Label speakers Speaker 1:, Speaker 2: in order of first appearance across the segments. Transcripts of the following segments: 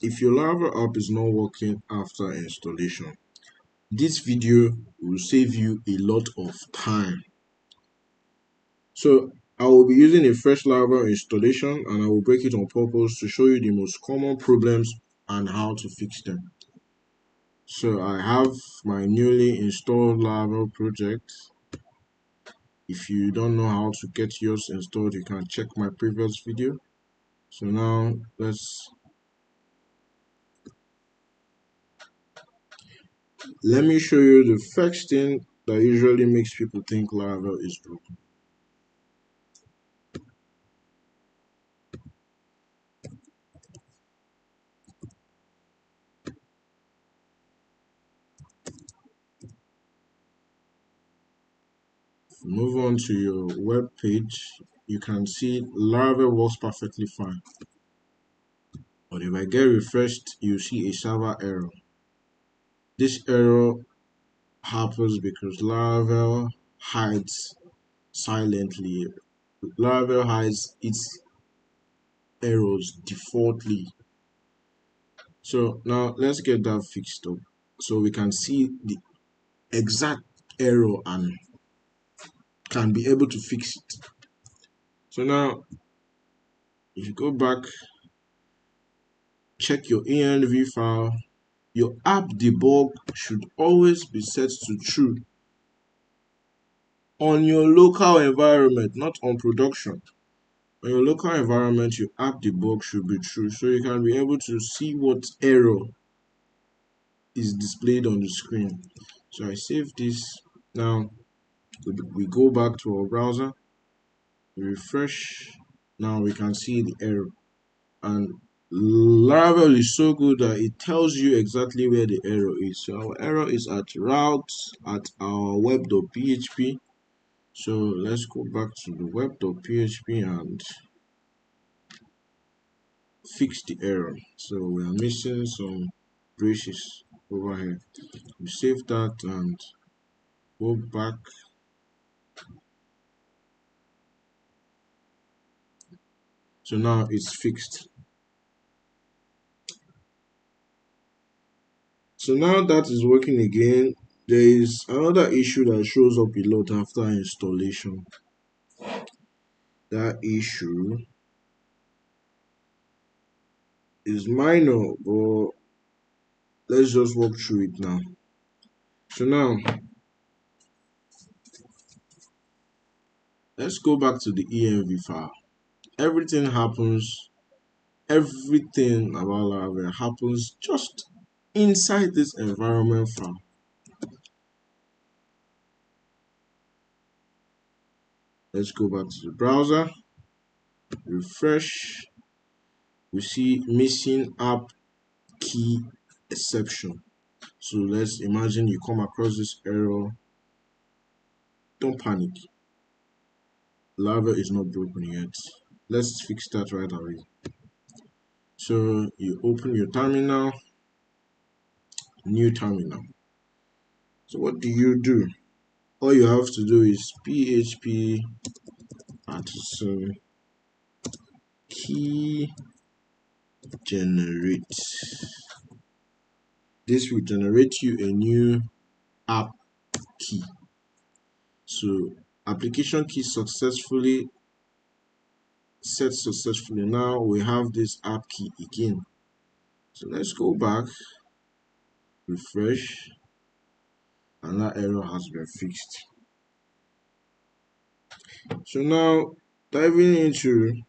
Speaker 1: If your Laravel app is not working after installation, this video will save you a lot of time. So I will be using a fresh Laravel installation, and I will break it on purpose to show you the most common problems and how to fix them. So I have my newly installed Laravel project. If you don't know how to get yours installed, you can check my previous video. So now let me show you the first thing that usually makes people think Laravel is broken. Move on to your web page, you can see Laravel works perfectly fine. But if I get refreshed, you see a server error. This error happens because Laravel hides silently. Laravel hides its errors defaultly. So now let's get that fixed up so we can see the exact error and can be able to fix it. So now if you go back, check your env file. Your app debug should always be set to true on your local environment, not on production. On your local environment, your app debug should be true so you can be able to see what error is displayed on the screen. So I save this. Now we go back to our browser, refresh. Now we can see the error, and Laravel is so good that it tells you exactly where the error is. So our error is at routes at our web.php. So let's go back to the web.php and fix the error. So we are missing some braces over here. We save that and go back. So now it's fixed. So now that is working again. There is another issue that shows up a lot after installation. That issue is minor, but let's just walk through it now. So now let's go back to the env file. Everything about Laravel happens just inside this environment file. Let's go back to the browser, refresh. We see missing app key exception. So let's imagine you come across this error. Don't panic. Laravel is not broken yet. Let's fix that right away. So you open your terminal, new terminal. So what do? All you have to do is php key generate. This will generate you a new app key. So application key successfully set successfully. Now we have this app key again. So let's go back, refresh, and that error has been fixed. So now diving into,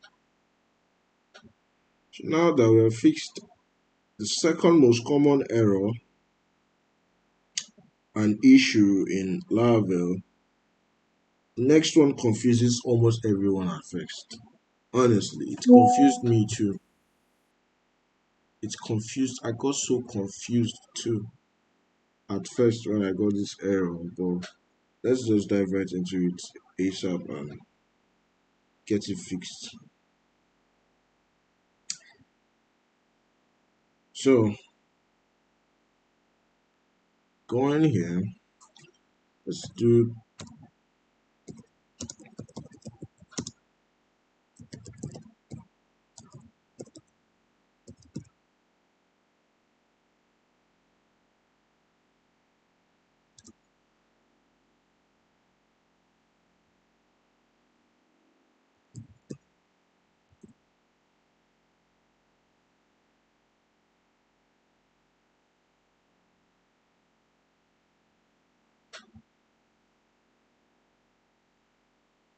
Speaker 1: so now that we have fixed the second most common error and issue in Laravel, the next one confuses almost everyone at first. Honestly, it confused me too. I got so confused too at first when I got this error, but let's just dive right into it ASAP and get it fixed. So go in here, let's do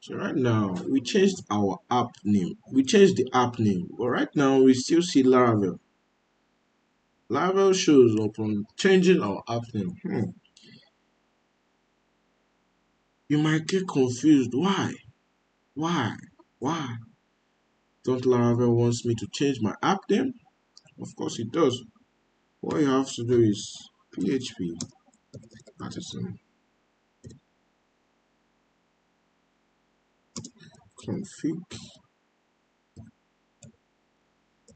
Speaker 1: So right now we changed our app name. We changed the app name, but right now we still see Laravel. Laravel shows up on changing our app name. You might get confused. Why? Why? Why? Don't Laravel wants me to change my app name? Of course it does. What you have to do is PHP artisan config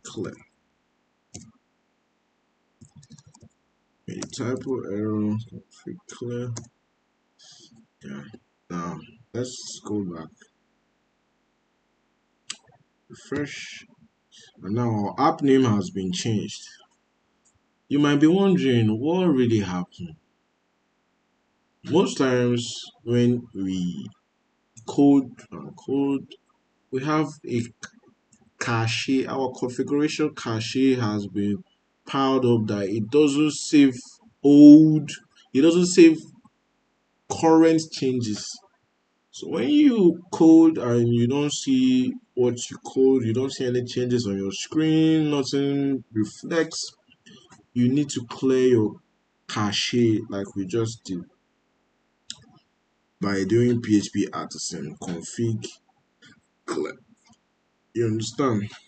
Speaker 1: clear. Any typo error config clear. Yeah. Now let's go back. Refresh. And now our app name has been changed. You might be wondering what really happened. Most times when we code, we have a cache. Our configuration cache has been piled up that it doesn't save old, it doesn't save current changes. So when you code and you don't see what you code, you don't see any changes on your screen, nothing reflects, you need to clear your cache like we just did by doing PHP artisan config clear. You understand?